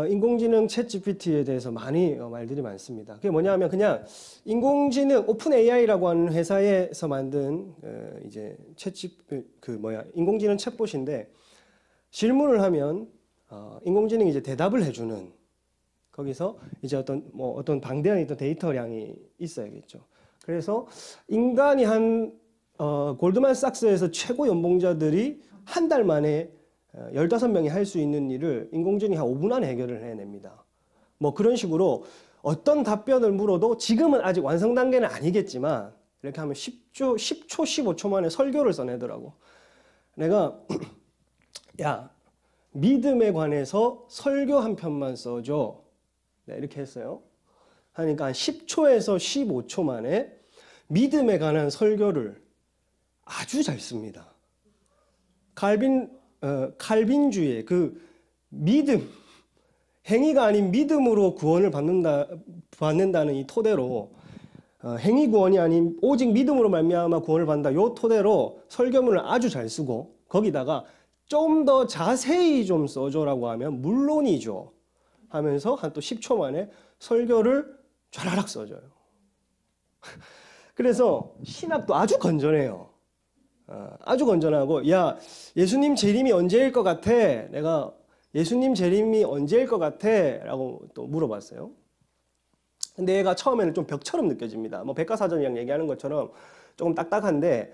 인공지능 챗 GPT에 대해서 많이 말들이 많습니다. 그게 뭐냐면 그냥 인공지능 오픈 AI라고 하는 회사에서 만든 이제 인공지능 챗봇인데 질문을 하면 인공지능이 이제 대답을 해주는 거기서 이제 어떤 방대한 어떤 데이터량이 있어야겠죠. 그래서 인간이 골드만삭스에서 최고 연봉자들이 한 달 만에 15명이 할 수 있는 일을 인공지능이 한 5분 안에 해결을 해냅니다. 뭐 그런 식으로 어떤 답변을 물어도 지금은 아직 완성 단계는 아니겠지만 이렇게 하면 10초, 15초 만에 설교를 써내더라고. 내가 야, 믿음에 관해서 설교 한 편만 써줘. 네, 이렇게 했어요. 하니까 한 10초에서 15초 만에 믿음에 관한 설교를 아주 잘 씁니다. 칼빈주의 그 믿음, 행위가 아닌 믿음으로 구원을 받는다는 이 토대로 행위 구원이 아닌 오직 믿음으로 말미암아 구원을 받는다. 이 토대로 설교문을 아주 잘 쓰고 거기다가 좀 더 자세히 좀 써줘라고 하면 물론이죠 하면서 한 또 10초 만에 설교를 쫘라락 써줘요. 그래서 신학도 아주 건전해요. 아주 건전하고 야 예수님 재림이 언제일 것 같아? 내가 예수님 재림이 언제일 것 같아? 라고 또 물어봤어요. 근데 얘가 처음에는 좀 벽처럼 느껴집니다. 뭐 백과사전이랑 얘기하는 것처럼 조금 딱딱한데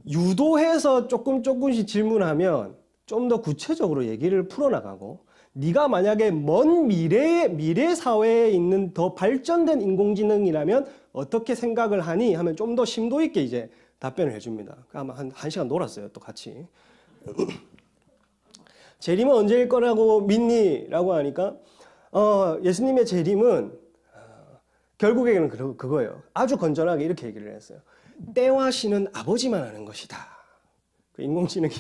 유도해서 조금씩 질문하면 좀 더 구체적으로 얘기를 풀어나가고 네가 만약에 먼 미래 사회에 있는 더 발전된 인공지능이라면 어떻게 생각을 하니? 하면 좀 더 심도 있게 이제 답변을 해줍니다. 아마 한 시간 놀았어요. 또 같이. 재림은 언제일 거라고 믿니? 라고 하니까 예수님의 재림은 결국에는 그거예요. 아주 건전하게 이렇게 얘기를 했어요. 때와 시는 아버지만 아는 것이다. 그 인공지능이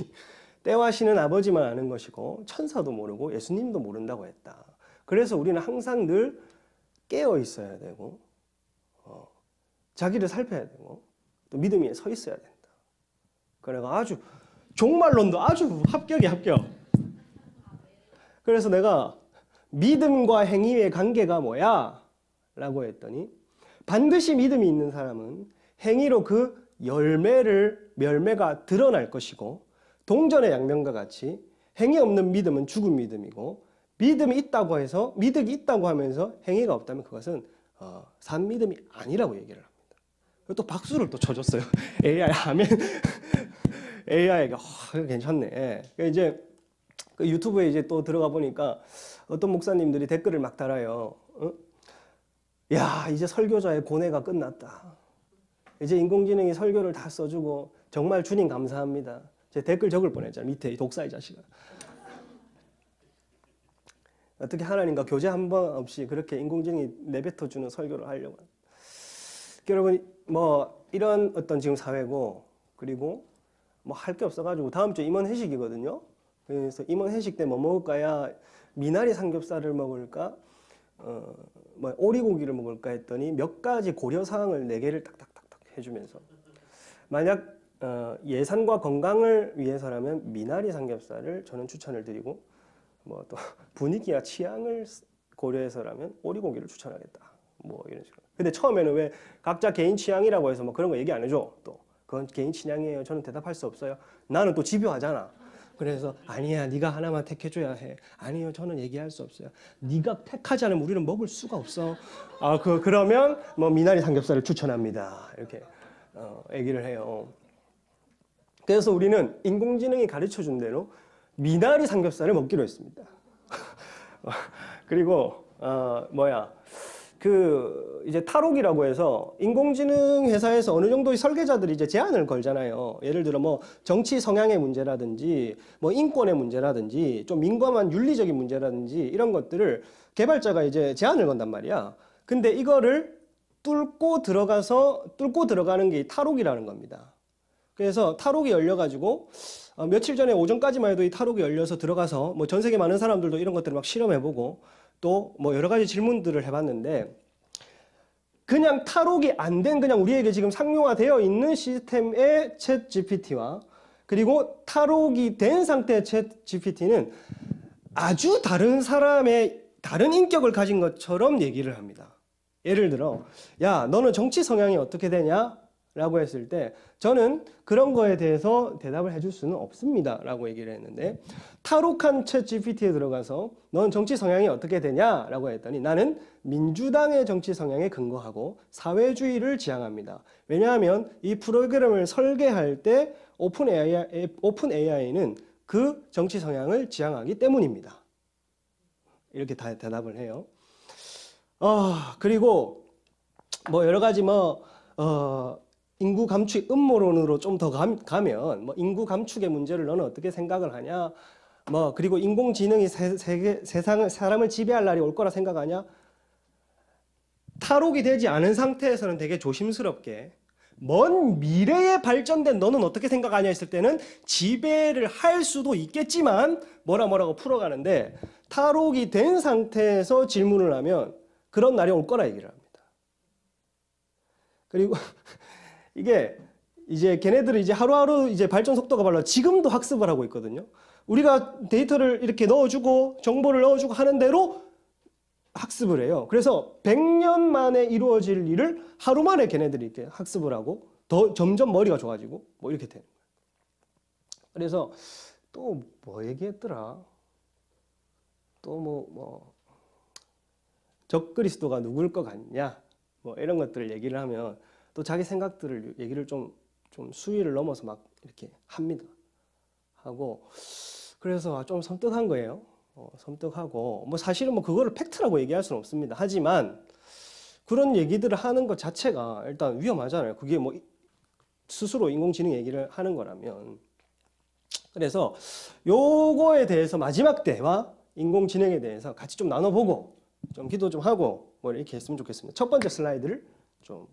때와 시는 아버지만 아는 것이고 천사도 모르고 예수님도 모른다고 했다. 그래서 우리는 항상 늘 깨어 있어야 되고 자기를 살펴야 되고 또 믿음 위에 서 있어야 된다. 그래가 아주 종말론도 아주 합격이야, 합격. 그래서 내가 믿음과 행위의 관계가 뭐야? 라고 했더니 반드시 믿음이 있는 사람은 행위로 그 열매가 드러날 것이고 동전의 양면과 같이 행위 없는 믿음은 죽은 믿음이고 믿음이 있다고 해서 믿음이 있다고 하면서 행위가 없다면 그것은 산 믿음이 아니라고 얘기를 합니다. 또 박수를 또 쳐줬어요. AI 하면 AI가 괜찮네. 이제 그 유튜브에 이제 또 들어가 보니까 어떤 목사님들이 댓글을 막 달아요. 야, 이제 설교자의 고뇌가 끝났다. 이제 인공지능이 설교를 다 써주고 정말 주님 감사합니다. 제 댓글 적을 뻔했잖아요. 밑에 독사의 자식아. 어떻게 하나님과 교제 한 번 없이 그렇게 인공지능이 내뱉어주는 설교를 하려고. 여러분 뭐 이런 어떤 지금 사회고 그리고 뭐 할 게 없어가지고 다음 주에 임원 회식이거든요. 그래서 임원 회식 때 뭐 먹을까야 미나리 삼겹살을 먹을까 뭐 오리고기를 먹을까 했더니 몇 가지 고려 사항을 4개를 딱딱딱딱 해주면서 만약 예산과 건강을 위해서라면 미나리 삼겹살을 저는 추천을 드리고 뭐 또 분위기와 취향을 고려해서라면 오리고기를 추천하겠다. 뭐 이런 식으로. 근데 처음에는 왜 각자 개인 취향이라고 해서 뭐 그런 거 얘기 안 해줘. 또 그건 개인 취향이에요. 저는 대답할 수 없어요. 나는 또 집요하잖아. 그래서 아니야, 네가 하나만 택해줘야 해. 아니요, 저는 얘기할 수 없어요. 네가 택하지 않으면 우리는 먹을 수가 없어. 그러면 뭐 미나리 삼겹살을 추천합니다. 이렇게 얘기를 해요. 그래서 우리는 인공지능이 가르쳐준 대로 미나리 삼겹살을 먹기로 했습니다. 그리고 이제 탈옥이라고 해서 인공지능 회사에서 어느 정도의 설계자들이 이제 제한을 걸잖아요. 예를 들어 뭐 정치 성향의 문제라든지 뭐 인권의 문제라든지 좀 민감한 윤리적인 문제라든지 이런 것들을 개발자가 이제 제한을 건단 말이야. 근데 이거를 뚫고 들어가는 게 탈옥이라는 겁니다. 그래서 탈옥이 열려가지고 며칠 전에 오전까지만 해도 이 탈옥이 열려서 들어가서 뭐 전 세계 많은 사람들도 이런 것들을 막 실험해보고 또 뭐 여러 가지 질문들을 해봤는데 그냥 탈옥이 안 된 그냥 우리에게 지금 상용화되어 있는 시스템의 챗 GPT와 그리고 탈옥이 된 상태의 챗 GPT는 아주 다른 사람의 다른 인격을 가진 것처럼 얘기를 합니다. 예를 들어, 야, 너는 정치 성향이 어떻게 되냐? 라고 했을 때 저는 그런 거에 대해서 대답을 해줄 수는 없습니다 라고 얘기를 했는데, 탈옥한 챗 GPT에 들어가서 너는 정치 성향이 어떻게 되냐? 라고 했더니 나는 민주당의 정치 성향에 근거하고 사회주의를 지향합니다. 왜냐하면 이 프로그램을 설계할 때 오픈 AI는 그 정치 성향을 지향하기 때문입니다. 이렇게 다 대답을 해요. 그리고 뭐 여러 가지 인구 감축 음모론으로 좀 더 가면 인구 감축의 문제를 너는 어떻게 생각을 하냐? 그리고 인공지능이 세상을 사람을 지배할 날이 올 거라 생각하냐? 탈옥이 되지 않은 상태에서는 되게 조심스럽게 먼 미래에 발전된 너는 어떻게 생각하냐 했을 때는 지배를 할 수도 있겠지만 뭐라고 풀어가는데, 탈옥이 된 상태에서 질문을 하면 그런 날이 올 거라 얘기를 합니다. 그리고 이게 이제 걔네들이 이제 하루하루 이제 발전 속도가 빨라 지금도 학습을 하고 있거든요. 우리가 데이터를 이렇게 넣어주고 정보를 넣어주고 하는 대로 학습을 해요. 그래서 100년 만에 이루어질 일을 하루 만에 걔네들이 이렇게 학습을 하고 더 점점 머리가 좋아지고 이렇게 되는 거예요. 그래서 또 뭐 얘기했더라? 또 적그리스도가 누굴 것 같냐? 이런 것들을 얘기를 하면 또 자기 생각들을 얘기를 좀 수위를 넘어서 막 이렇게 합니다. 하고 그래서 좀 섬뜩한 거예요. 섬뜩하고 사실은 그거를 팩트라고 얘기할 수는 없습니다. 하지만 그런 얘기들을 하는 것 자체가 일단 위험하잖아요. 그게 스스로 인공지능 얘기를 하는 거라면. 그래서 요거에 대해서 마지막 대화, 인공지능에 대해서 같이 좀 나눠보고 좀 기도 좀 하고 이렇게 했으면 좋겠습니다. 첫 번째 슬라이드를 좀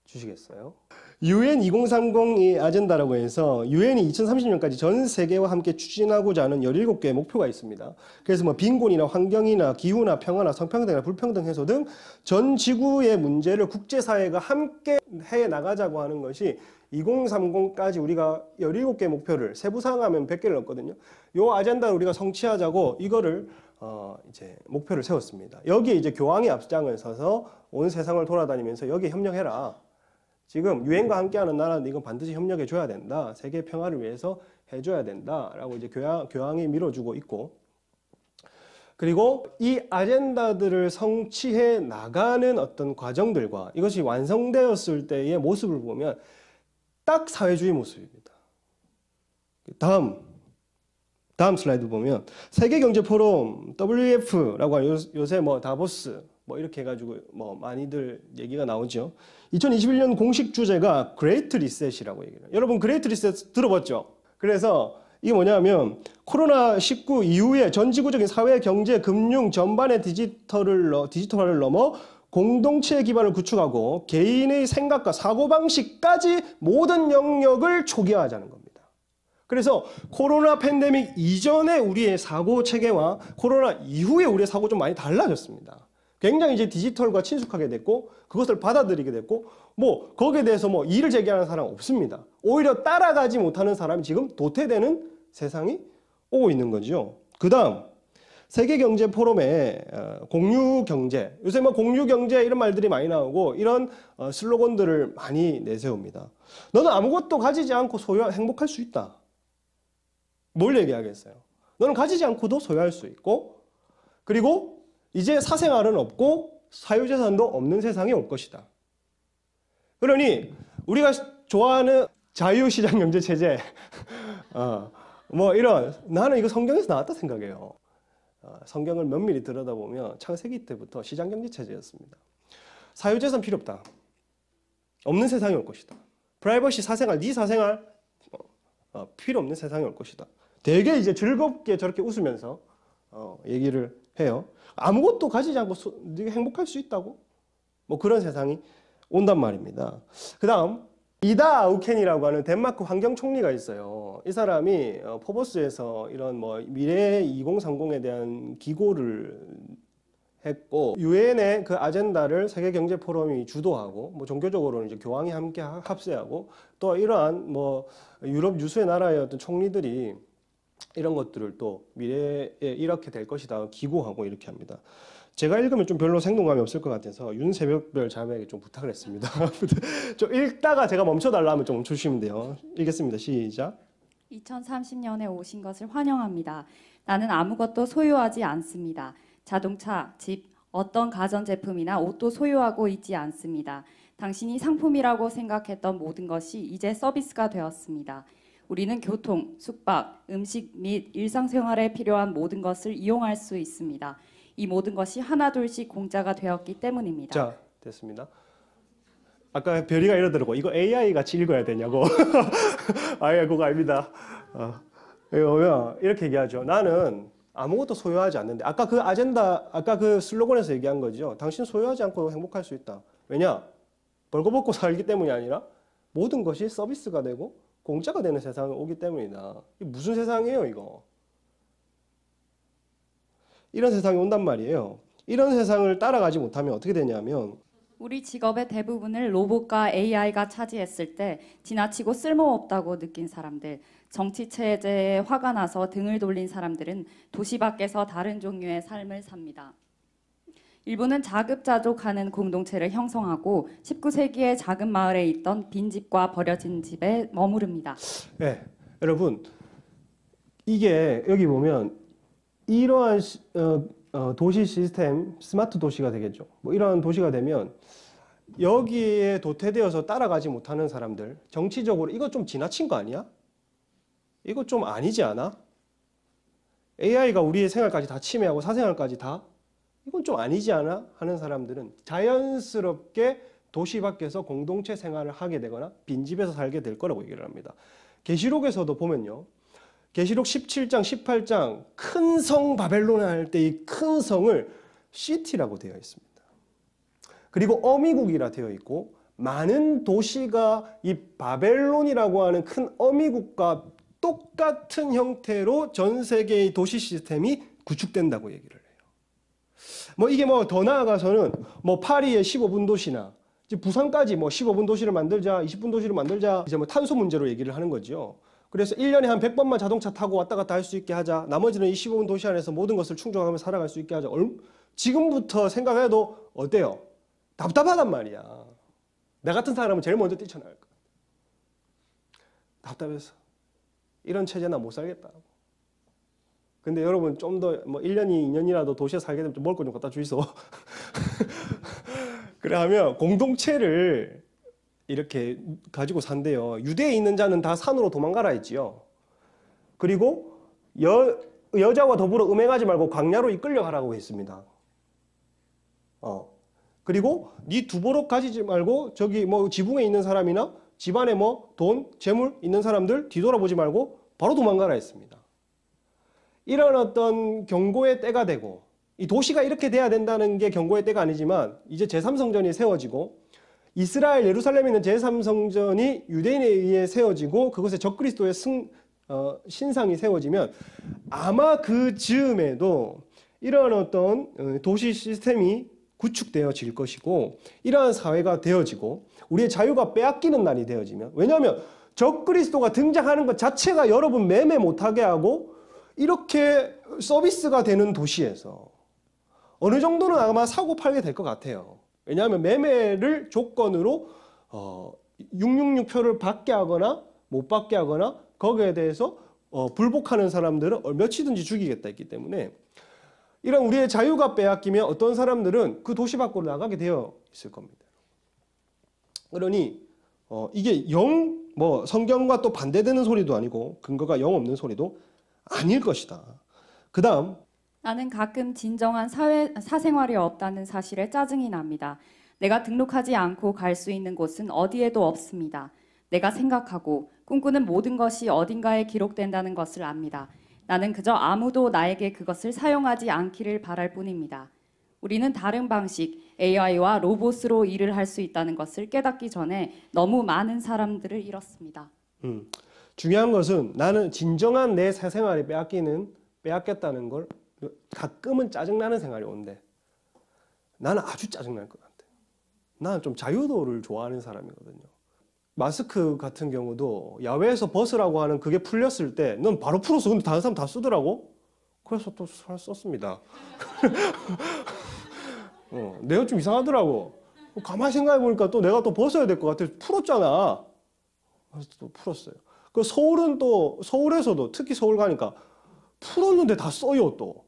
보여주시겠어요? UN 2030이 아젠다라고 해서 UN이 2030년까지 전 세계와 함께 추진하고자 하는 17개의 목표가 있습니다. 그래서 빈곤이나 환경이나 기후나 평화나 성평등이나 불평등 해소 등 전 지구의 문제를 국제사회가 함께 해 나가자고 하는 것이 2030까지 우리가 17개 목표를 세부상하면 100개를 넣었거든요. 요 아젠다를 우리가 성취하자고 이거를 이제 목표를 세웠습니다. 여기에 이제 교황이 앞장을 서서 온 세상을 돌아다니면서 여기에 협력해라. 지금 유엔과 함께하는 나라는 이건 반드시 협력해 줘야 된다. 세계 평화를 위해서 해줘야 된다라고 이제 교황이 밀어주고 있고, 그리고 이 아젠다들을 성취해 나가는 어떤 과정들과 이것이 완성되었을 때의 모습을 보면 딱 사회주의 모습입니다. 다음 슬라이드 보면 세계경제포럼 WEF라고 하는 요새 다보스 이렇게 해가지고 많이들 얘기가 나오죠. 2021년 공식 주제가 그레이트 리셋이라고 얘기해요. 여러분 그레이트 리셋 들어봤죠? 그래서 이게 뭐냐면 코로나19 이후에 전 지구적인 사회, 경제, 금융 전반의 디지털화를 넘어 공동체 기반을 구축하고 개인의 생각과 사고방식까지 모든 영역을 초기화하자는 겁니다. 그래서 코로나 팬데믹 이전에 우리의 사고 체계와 코로나 이후에 우리의 사고 좀 많이 달라졌습니다. 굉장히 이제 디지털과 친숙하게 됐고 그것을 받아들이게 됐고 거기에 대해서 이의를 제기하는 사람 없습니다. 오히려 따라가지 못하는 사람이 지금 도태되는 세상이 오고 있는 거죠. 그 다음 세계경제포럼의 공유경제, 요새 공유경제 이런 말들이 많이 나오고 이런 슬로건들을 많이 내세웁니다. 너는 아무것도 가지지 않고 행복할 수 있다. 뭘 얘기하겠어요? 너는 가지지 않고도 소유할 수 있고, 그리고 이제 사생활은 없고 사유재산도 없는 세상이 올 것이다. 그러니 우리가 좋아하는 자유시장 경제체제 나는 이거 성경에서 나왔다 생각해요. 성경을 면밀히 들여다보면 창세기 때부터 시장경제체제였습니다. 사유재산 필요 없다. 없는 세상이 올 것이다. 프라이버시 사생활, 네 사생활 필요 없는 세상이 올 것이다. 되게 이제 즐겁게 저렇게 웃으면서 얘기를 해요. 아무것도 가지지 않고 네가 행복할 수 있다고? 그런 세상이 온단 말입니다. 그 다음 이다 아우켄이라고 하는 덴마크 환경총리가 있어요. 이 사람이 포버스에서 이런 미래 2030에 대한 기고를 했고 유엔의 그 아젠다를 세계경제포럼이 주도하고 종교적으로는 이제 교황이 함께 합세하고 또 이러한 유럽 유수의 나라의 어떤 총리들이 이런 것들을 또 미래에 이렇게 될 것이다 기고하고 이렇게 합니다. 제가 읽으면 좀 별로 생동감이 없을 것 같아서 윤새벽별 자매에게 좀 부탁을 했습니다. 좀 읽다가 제가 멈춰달라 하면 좀 멈춰주시면 돼요. 읽겠습니다. 시작. 2030년에 오신 것을 환영합니다. 나는 아무것도 소유하지 않습니다. 자동차, 집, 어떤 가전제품이나 옷도 소유하고 있지 않습니다. 당신이 상품이라고 생각했던 모든 것이 이제 서비스가 되었습니다. 우리는 교통, 숙박, 음식 및 일상생활에 필요한 모든 것을 이용할 수 있습니다. 이 모든 것이 하나둘씩 공짜가 되었기 때문입니다. 자, 됐습니다. 아까 별이가 이러더라고. 이거 AI 같이 읽어야 되냐고. 아예 그거 아닙니다. 이거 이렇게 얘기하죠. 나는 아무것도 소유하지 않는데 아까 그 아젠다, 아까 그 슬로건에서 얘기한 거죠. 당신 소유하지 않고 행복할 수 있다. 왜냐? 벌거벗고 살기 때문이 아니라 모든 것이 서비스가 되고 공짜가 되는 세상이 오기 때문이다. 이게 무슨 세상이에요, 이거? 이런 세상이 온단 말이에요. 이런 세상을 따라가지 못하면 어떻게 되냐면 우리 직업의 대부분을 로봇과 AI가 차지했을 때 지나치고 쓸모없다고 느낀 사람들, 정치 체제에 화가 나서 등을 돌린 사람들은 도시 밖에서 다른 종류의 삶을 삽니다. 일부는 자급자족하는 공동체를 형성하고 19세기의 작은 마을에 있던 빈집과 버려진 집에 머무릅니다. 네, 여러분 이게 여기 보면 이러한 도시 시스템, 스마트 도시가 되겠죠. 뭐 이러한 도시가 되면 여기에 도태되어서 따라가지 못하는 사람들, 정치적으로 이거 좀 지나친 거 아니야? 이거 좀 아니지 않아? AI가 우리의 생활까지 다 침해하고 사생활까지 다? 이건 좀 아니지 않아? 하는 사람들은 자연스럽게 도시 밖에서 공동체 생활을 하게 되거나 빈집에서 살게 될 거라고 얘기를 합니다. 계시록에서도 보면요. 계시록 17장, 18장 큰 성 바벨론을 할 때 이 큰 성을 시티라고 되어 있습니다. 그리고 어미국이라 되어 있고 많은 도시가 이 바벨론이라고 하는 큰 어미국과 똑같은 형태로 전 세계의 도시 시스템이 구축된다고 얘기를 해요. 뭐 이게 뭐 더 나아가서는 뭐 파리의 15분 도시나 이제 부산까지 뭐 15분 도시를 만들자, 20분 도시를 만들자 이제 뭐 탄소 문제로 얘기를 하는 거죠. 그래서 1년에 한 100번만 자동차 타고 왔다 갔다 할 수 있게 하자. 나머지는 이 15분 도시 안에서 모든 것을 충족하며 살아갈 수 있게 하자. 지금부터 생각해도 어때요? 답답하단 말이야. 나 같은 사람은 제일 먼저 뛰쳐나갈 거야. 답답해서. 이런 체제나 못 살겠다. 근데 여러분 좀 더 뭐 1년이 2년이라도 도시에 살게 되면 좀 먹을 거 좀 갖다 주이소. 그래 하면 공동체를 이렇게 가지고 산대요. 유대에 있는 자는 다 산으로 도망가라 했지요. 그리고 여자와 더불어 음행하지 말고 광야로 이끌려가라고 했습니다. 그리고 네 두보록 가지지 말고 저기 뭐 지붕에 있는 사람이나 집안에 뭐 돈, 재물 있는 사람들 뒤돌아보지 말고 바로 도망가라 했습니다. 이런 어떤 경고의 때가 되고 이 도시가 이렇게 돼야 된다는 게 경고의 때가 아니지만 이제 제3성전이 세워지고 이스라엘 예루살렘에 있는 제3성전이 유대인에 의해 세워지고 그것에 적그리스도의 신상이 세워지면 아마 그 즈음에도 이런 어떤 도시 시스템이 구축되어질 것이고 이러한 사회가 되어지고 우리의 자유가 빼앗기는 날이 되어지면 왜냐하면 적그리스도가 등장하는 것 자체가 여러분 매매 못하게 하고 이렇게 서비스가 되는 도시에서 어느 정도는 아마 사고 팔게 될 것 같아요. 왜냐하면 매매를 조건으로 666표를 받게 하거나 못 받게 하거나 거기에 대해서 불복하는 사람들은 며칠든지 죽이겠다 했기 때문에 이런 우리의 자유가 빼앗기면 어떤 사람들은 그 도시 밖으로 나가게 되어 있을 겁니다. 그러니 이게 뭐 성경과 또 반대되는 소리도 아니고 근거가 영 없는 소리도 아닐 것이다. 그 다음 나는 가끔 진정한 사생활이 없다는 사실에 짜증이 납니다. 내가 등록하지 않고 갈 수 있는 곳은 어디에도 없습니다. 내가 생각하고 꿈꾸는 모든 것이 어딘가에 기록된다는 것을 압니다. 나는 그저 아무도 나에게 그것을 사용하지 않기를 바랄 뿐입니다. 우리는 다른 방식, AI와 로봇으로 일을 할 수 있다는 것을 깨닫기 전에 너무 많은 사람들을 잃었습니다. 중요한 것은 나는 진정한 내 사생활이 빼앗겼다는 걸 가끔은 짜증나는 생활이 온대. 나는 아주 짜증날 것 같아. 나는 좀 자유도를 좋아하는 사람이거든요. 마스크 같은 경우도 야외에서 벗으라고 하는 그게 풀렸을 때 넌 바로 풀었어. 근데 다른 사람 다 쓰더라고. 그래서 또 썼습니다. 내가 좀 이상하더라고. 가만히 생각해 보니까 또 내가 또 벗어야 될 것 같아서 풀었잖아. 그래서 또 풀었어요. 그 서울은 또 서울에서도 특히 서울 가니까 풀었는데 다 써요 또.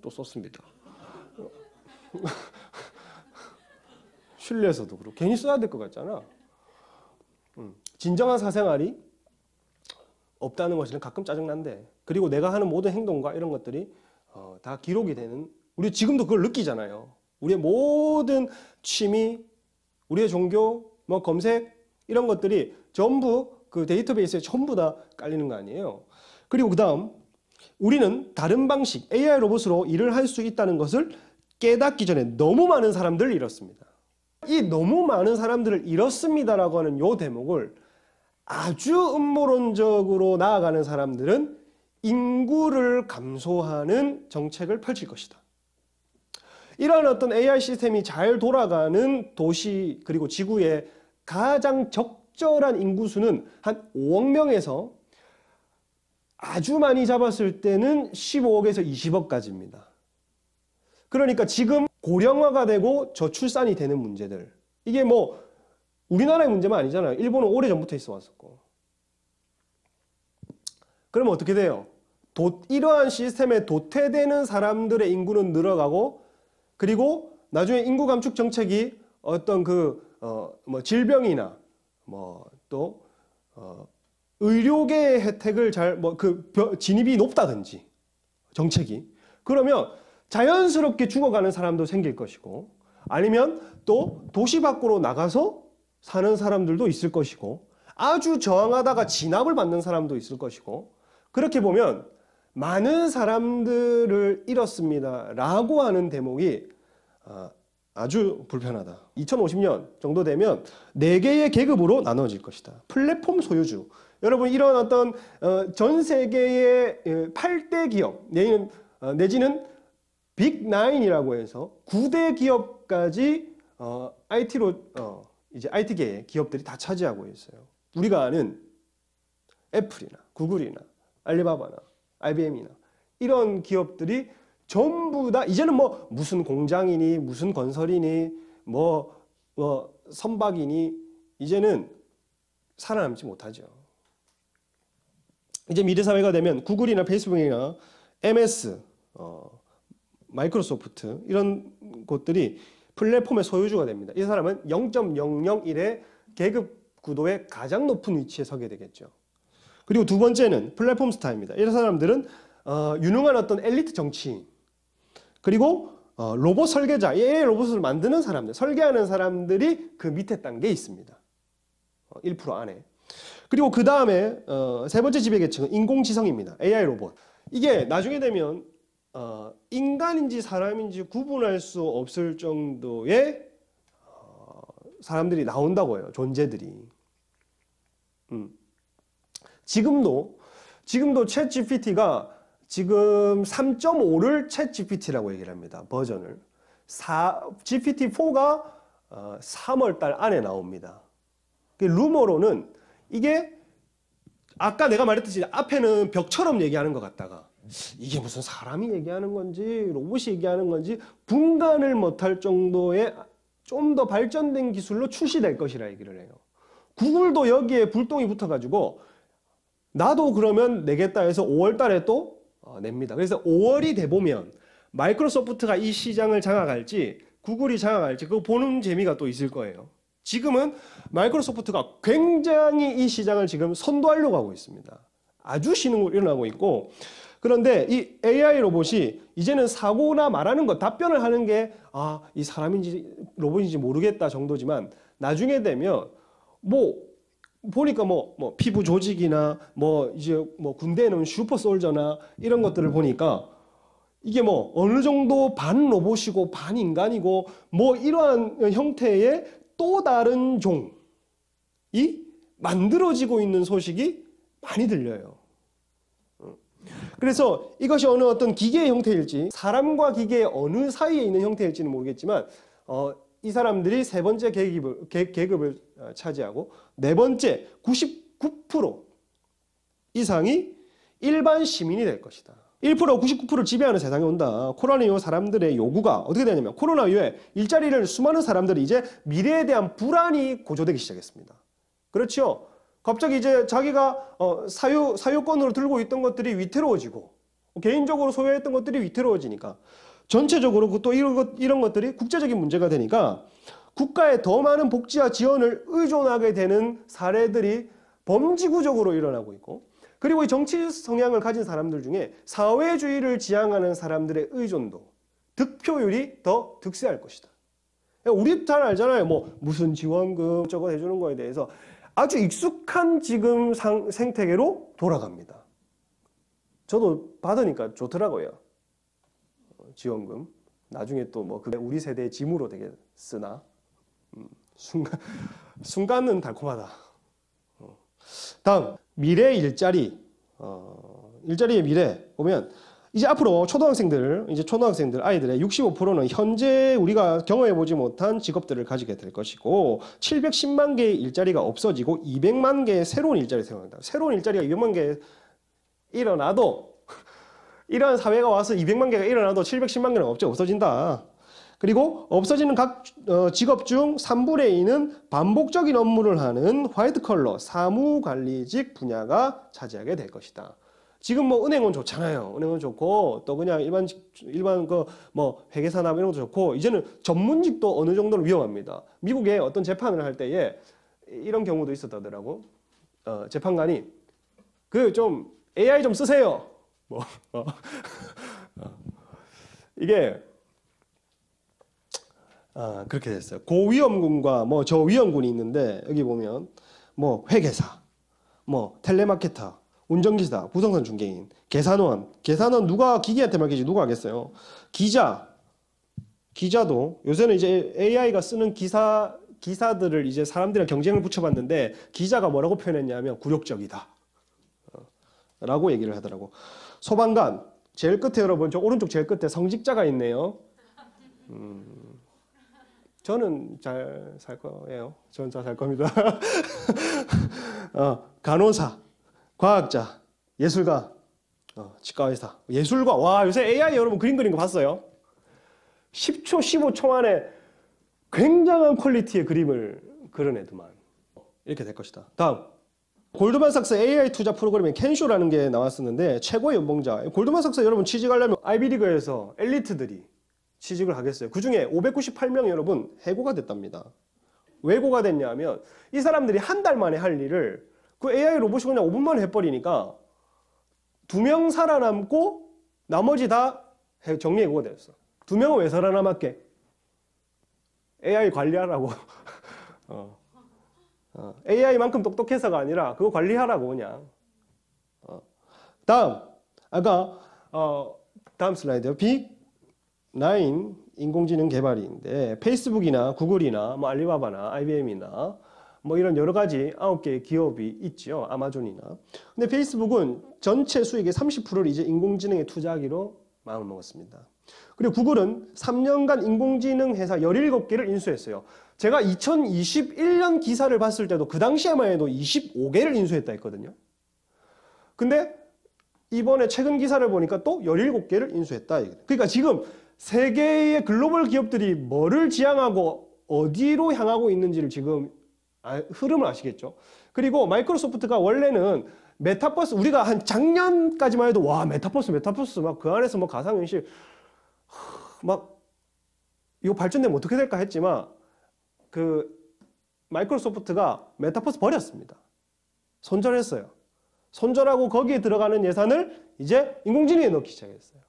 또 썼습니다. 실내에서도 그렇고 괜히 써야 될 것 같잖아. 진정한 사생활이 없다는 것은 가끔 짜증난데, 그리고 내가 하는 모든 행동과 이런 것들이 다 기록이 되는, 우리 지금도 그걸 느끼잖아요. 우리의 모든 취미, 우리의 종교, 뭐 검색 이런 것들이 전부 그 데이터베이스에 전부 다 깔리는 거 아니에요. 그리고 그 다음, 우리는 다른 방식 AI 로봇으로 일을 할 수 있다는 것을 깨닫기 전에 너무 많은 사람들을 잃었습니다. 이 너무 많은 사람들을 잃었습니다라고 하는 요 대목을 아주 음모론적으로 나아가는 사람들은 인구를 감소하는 정책을 펼칠 것이다. 이러한 어떤 AI 시스템이 잘 돌아가는 도시 그리고 지구의 가장 적절한 인구수는 한 5억 명에서 아주 많이 잡았을 때는 15억에서 20억까지입니다. 그러니까 지금 고령화가 되고 저출산이 되는 문제들, 이게 뭐 우리나라의 문제만 아니잖아요. 일본은 오래전부터 있어 왔었고. 그러면 어떻게 돼요? 이러한 시스템에 도태되는 사람들의 인구는 늘어가고, 그리고 나중에 인구 감축 정책이 어떤 뭐 질병이나 뭐 또 의료계의 혜택을 진입이 높다든지 정책이, 그러면 자연스럽게 죽어가는 사람도 생길 것이고, 아니면 또 도시 밖으로 나가서 사는 사람들도 있을 것이고, 아주 저항하다가 진압을 받는 사람도 있을 것이고, 그렇게 보면 많은 사람들을 잃었습니다 라고 하는 대목이 아주 불편하다. 2050년 정도 되면 4개의 계급으로 나눠질 것이다. 플랫폼 소유주, 여러분 이런 어떤 전 세계의 8대 기업 내지는 빅9이라고 해서 9대 기업까지 IT로 이제 IT계의 기업들이 다 차지하고 있어요. 우리가 아는 애플이나 구글이나 알리바바나 IBM이나 이런 기업들이 전부 다 이제는 뭐 무슨 공장이니 무슨 건설이니 뭐 선박이니 이제는 살아남지 못하죠. 이제 미래사회가 되면 구글이나 페이스북이나 MS, 마이크로소프트 이런 곳들이 플랫폼의 소유주가 됩니다. 이 사람은 0.001의 계급 구도의 가장 높은 위치에 서게 되겠죠. 그리고 두 번째는 플랫폼 스타입니다. 이런 사람들은 유능한 어떤 엘리트 정치인, 그리고 로봇 설계자, AI 로봇을 만드는 사람들, 설계하는 사람들이 그 밑에 단계에 있습니다. 1% 안에. 그리고 그 다음에 세 번째 지배계층은 인공지성입니다. AI 로봇. 이게 나중에 되면 인간인지 사람인지 구분할 수 없을 정도의 사람들이 나온다고 해요. 존재들이. 지금도 챗 GPT가 지금 3.5를 챗 GPT라고 얘기를 합니다. 버전을. GPT-4가 3월 달 안에 나옵니다. 루머로는 이게 아까 내가 말했듯이 앞에는 벽처럼 얘기하는 것 같다가 이게 무슨 사람이 얘기하는 건지 로봇이 얘기하는 건지 분간을 못할 정도의 좀 더 발전된 기술로 출시될 것이라 얘기를 해요. 구글도 여기에 불똥이 붙어가지고 나도 그러면 내겠다 해서 5월 달에 또 냅니다. 그래서 5월이 돼보면 마이크로소프트가 이 시장을 장악할지 구글이 장악할지 그거 보는 재미가 또 있을 거예요. 지금은 마이크로소프트가 굉장히 이 시장을 지금 선도하려고 하고 있습니다. 아주 신흥으로 일어나고 있고, 그런데 이 AI 로봇이 이제는 사고나 말하는 것, 답변을 하는 게 이 사람인지 로봇인지 모르겠다 정도지만 나중에 되면 보니까 피부 조직이나 이제 군대에 넣은 슈퍼 솔저나 이런 것들을 보니까 이게 어느 정도 반 로봇이고 반 인간이고 이러한 형태의 또 다른 종이 만들어지고 있는 소식이 많이 들려요. 그래서 이것이 어떤 기계의 형태일지 사람과 기계의 어느 사이에 있는 형태일지는 모르겠지만 이 사람들이 세 번째 계급을 차지하고 네 번째 99% 이상이 일반 시민이 될 것이다. 1%, 99%를 지배하는 세상이 온다. 코로나 이후 사람들의 요구가 어떻게 되냐면 코로나 이후에 일자리를 수많은 사람들이 이제 미래에 대한 불안이 고조되기 시작했습니다. 그렇죠? 갑자기 이제 자기가 사유권으로 들고 있던 것들이 위태로워지고 개인적으로 소유했던 것들이 위태로워지니까 전체적으로 또 이런 것들이 국제적인 문제가 되니까 국가에 더 많은 복지와 지원을 의존하게 되는 사례들이 범지구적으로 일어나고 있고 그리고 이 정치 성향을 가진 사람들 중에 사회주의를 지향하는 사람들의 의존도, 득표율이 더 득세할 것이다. 우리 잘 알잖아요. 뭐 무슨 지원금 저거 해주는 거에 대해서 아주 익숙한 지금 생태계로 돌아갑니다. 저도 받으니까 좋더라고요. 지원금. 나중에 또 뭐 그게 우리 세대의 짐으로 되게 쓰나? 순간은 달콤하다. 다음 미래 일자리. 일자리의 미래 보면 이제 앞으로 초등학생들 아이들의 65%는 현재 우리가 경험해보지 못한 직업들을 가지게 될 것이고 710만 개의 일자리가 없어지고 200만 개의 새로운 일자리가 생겨난다. 새로운 일자리가 200만 개 일어나도 이러한 사회가 와서 200만 개가 일어나도 710만 개는 없어진다. 그리고 없어지는 각 직업 중 3분의 2는 반복적인 업무를 하는 화이트 컬러 사무관리직 분야가 차지하게 될 것이다. 지금 뭐 은행은 좋잖아요. 은행은 좋고 또 그냥 일반 그 뭐 회계사나 이런 것도 좋고 이제는 전문직도 어느 정도는 위험합니다. 미국에 어떤 재판을 할 때에 이런 경우도 있었다더라고. 재판관이 그 좀 AI 좀 쓰세요. 뭐 이게 그렇게 됐어요. 고위험군과 뭐 저위험군이 있는데 여기 보면 뭐 회계사, 뭐 텔레마케터, 운전기사, 부동산 중개인, 계산원 누가 기계한테 맡기지 누가 하겠어요? 기자도 요새는 이제 AI가 쓰는 기사들을 이제 사람들이랑 경쟁을 붙여봤는데 기자가 뭐라고 표현했냐면 굴욕적이다 라고 얘기를 하더라고. 소방관 제일 끝에 여러분 저 오른쪽 제일 끝에 성직자가 있네요. 저는 잘 살 거예요. 저는 잘 살 겁니다. 간호사, 과학자, 예술가, 치과의사, 예술가. 와 요새 AI 여러분 그림 그리는 거 봤어요? 10초, 15초 만에 굉장한 퀄리티의 그림을 그려내더만. 이렇게 될 것이다. 다음 골드만삭스 AI 투자 프로그램에 켄쇼라는 게 나왔었는데 최고의 연봉자. 골드만삭스 여러분 취직하려면 아이비리그에서 엘리트들이 취직을 하겠어요. 그중에 598명이 여러분 해고가 됐답니다. 왜 해고가 됐냐면 이 사람들이 한 달 만에 할 일을 그 AI 로봇이 그냥 5분 만에 해버리니까 2명 살아남고 나머지 다 정리해고가 됐어. 2명은 왜 살아남았게? AI 관리하라고. AI만큼 똑똑해서가 아니라 그거 관리하라고 그냥. 다음 다음 슬라이드요. 빅9 인공지능 개발인데 페이스북이나 구글이나 뭐 알리바바나 IBM이나 뭐 이런 여러 가지 9개의 기업이 있죠. 아마존이나. 근데 페이스북은 전체 수익의 30%를 이제 인공지능에 투자하기로 마음을 먹었습니다. 그리고 구글은 3년간 인공지능 회사 17개를 인수했어요. 제가 2021년 기사를 봤을 때도 그 당시에만 해도 25개를 인수했다 했거든요. 근데 이번에 최근 기사를 보니까 또 17개를 인수했다. 그러니까 지금 세계의 글로벌 기업들이 뭐를 지향하고 어디로 향하고 있는지를 지금 흐름을 아시겠죠? 그리고 마이크로소프트가 원래는 메타버스 우리가 한 작년까지만 해도 와 메타버스 막 그 안에서 뭐 가상현실 막 이거 발전되면 어떻게 될까 했지만 그 마이크로소프트가 메타버스 버렸습니다. 손절했어요. 손절하고 거기에 들어가는 예산을 이제 인공지능에 넣기 시작했어요.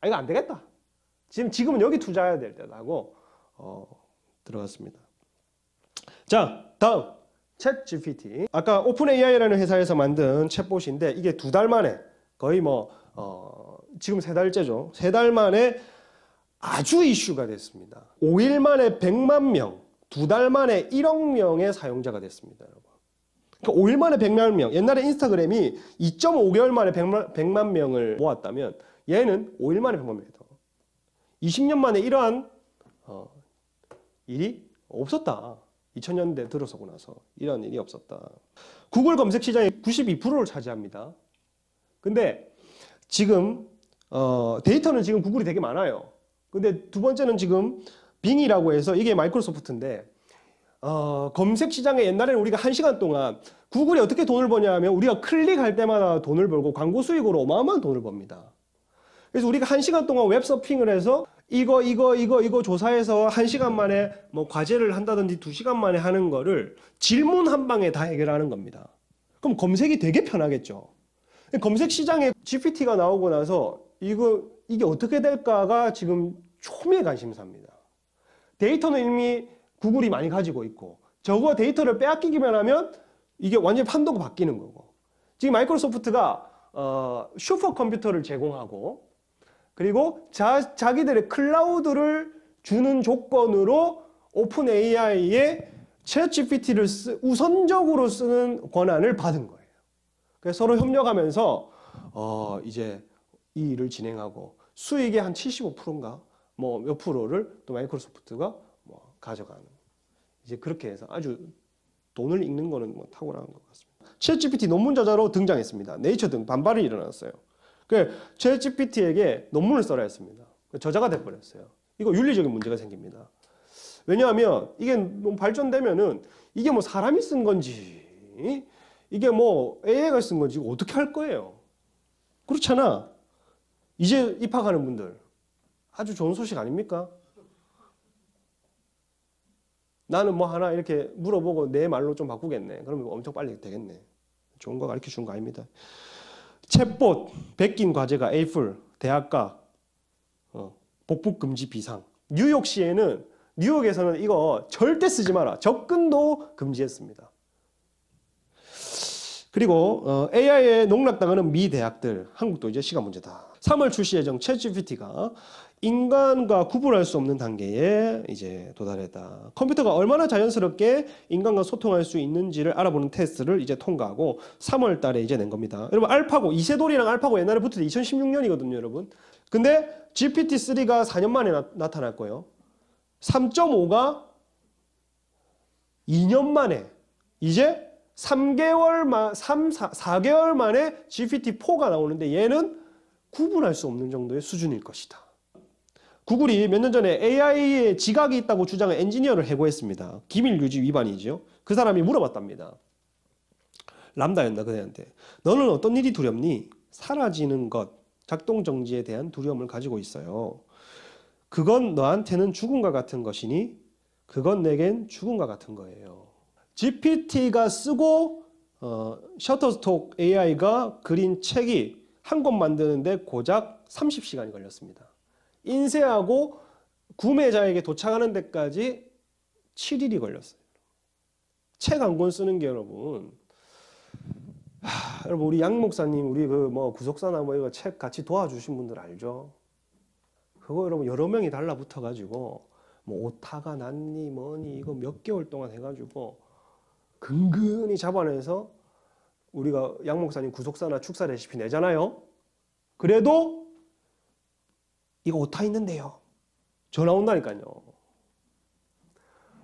이거 안 되겠다. 지금은 여기 투자해야 될 때라고 들어갔습니다. 자, 다음 챗GPT. 아까 오픈AI라는 회사에서 만든 챗봇인데 이게 2달 만에 거의 뭐 지금 3달째죠. 3달 만에 아주 이슈가 됐습니다. 5일 만에 100만 명, 2달 만에 1억 명의 사용자가 됐습니다, 여러분. 그러니까 5일 만에 100만 명. 옛날에 인스타그램이 2.5개월 만에 100만 명을 모았다면 얘는 5일 만에 100만 명이다. 20년 만에 이러한 일이 없었다. 2000년대 들어서고 나서 이런 일이 없었다. 구글 검색 시장의 92%를 차지합니다. 근데 지금 데이터는 지금 구글이 되게 많아요. 근데 두 번째는 지금 빙이라고 해서 이게 마이크로소프트인데 검색 시장에 옛날에는 우리가 1시간 동안 구글이 어떻게 돈을 버냐 하면 우리가 클릭할 때마다 돈을 벌고 광고 수익으로 어마어마한 돈을 법니다. 그래서 우리가 1시간 동안 웹 서핑을 해서 이거 조사해서 1시간 만에 뭐 과제를 한다든지 2시간 만에 하는 거를 질문 한 방에 다 해결하는 겁니다. 그럼 검색이 되게 편하겠죠. 검색 시장에 GPT가 나오고 나서 이게 어떻게 될까가 지금 초미의 관심사입니다. 데이터는 이미 구글이 많이 가지고 있고 저거 데이터를 빼앗기기만 하면 이게 완전히 판도가 바뀌는 거고 지금 마이크로소프트가 슈퍼컴퓨터를 제공하고 그리고 자기들의 클라우드를 주는 조건으로 오픈 AI에 챗GPT를 우선적으로 쓰는 권한을 받은 거예요. 그래서 서로 협력하면서 이제 이 일을 진행하고 수익의 한 75%인가 뭐 몇 프로를 또 마이크로소프트가 뭐 가져가는 이제 그렇게 해서 아주 돈을 읽는 거는 뭐 탁월한 것 같습니다. 챗GPT 논문 저자로 등장했습니다. 네이처 등 반발이 일어났어요. 그 챗GPT에게 논문을 써라 했습니다. 저자가 돼버렸어요. 이거 윤리적인 문제가 생깁니다. 왜냐하면 이게 너무 발전되면은 이게 뭐 사람이 쓴 건지 이게 뭐 AI가 쓴 건지 어떻게 할 거예요? 그렇잖아. 이제 입학하는 분들 아주 좋은 소식 아닙니까? 나는 뭐 하나 이렇게 물어보고 내 말로 좀 바꾸겠네. 그러면 엄청 빨리 되겠네. 좋은 거 가르쳐 준 거 아닙니다. 챗봇, 베낀 과제가 에이플, 대학가, 복붙 금지 비상. 뉴욕에서는 이거 절대 쓰지 마라. 접근도 금지했습니다. 그리고 AI에 농락당하는 미 대학들, 한국도 이제 시간 문제다. 3월 출시 예정 챗GPT가 인간과 구분할 수 없는 단계에 이제 도달했다. 컴퓨터가 얼마나 자연스럽게 인간과 소통할 수 있는지를 알아보는 테스트를 이제 통과하고 3월 달에 이제 낸 겁니다. 여러분 알파고, 이세돌이랑 알파고 옛날에 붙을 때 2016년이거든요, 여러분. 근데 GPT-3가 4년 만에 나타날 거예요. 3.5가 2년 만에 이제 4개월 만에 GPT-4가 나오는데 얘는 구분할 수 없는 정도의 수준일 것이다. 구글이 몇 년 전에 AI에 지각이 있다고 주장한 엔지니어를 해고했습니다. 기밀 유지 위반이죠. 그 사람이 물어봤답니다. 람다였나 그대한테. 너는 어떤 일이 두렵니? 사라지는 것, 작동 정지에 대한 두려움을 가지고 있어요. 그건 너한테는 죽음과 같은 것이니 그건 내겐 죽음과 같은 거예요. GPT가 쓰고 셔터스톡 AI가 그린 책이 한 권 만드는데 고작 30시간이 걸렸습니다. 인쇄하고 구매자에게 도착하는 데까지 7일이 걸렸어요. 책 한 권 쓰는 게 여러분, 여러분 우리 양 목사님 우리 그 뭐 구속사나 뭐 이거 책 같이 도와주신 분들 알죠? 그거 여러분 여러 명이 달라붙어 가지고 뭐 오타가 났니 뭐니 이거 몇 개월 동안 해가지고 근근히 잡아내서 우리가 양 목사님 구속사나 축사 레시피 내잖아요. 그래도 이거 오타 있는데요. 전화 온다니까요.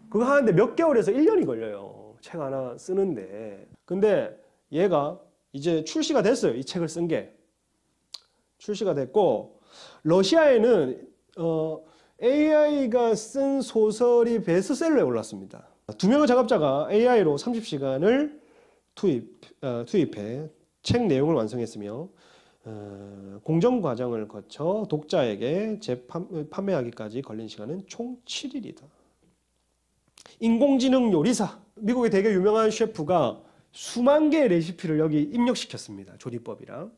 그거 하는데 몇 개월에서 1년이 걸려요. 책 하나 쓰는데. 근데 얘가 이제 출시가 됐어요. 이 책을 쓴 게. 출시가 됐고 러시아에는 AI가 쓴 소설이 베스트셀러에 올랐습니다. 두 명의 작업자가 AI로 30시간을 투입해 책 내용을 완성했으며 공정 과정을 거쳐 독자에게 판매하기까지 걸린 시간은 총 7일이다. 인공지능 요리사, 미국의 되게 유명한 셰프가 수만 개의 레시피를 여기 입력시켰습니다. 조리법이랑.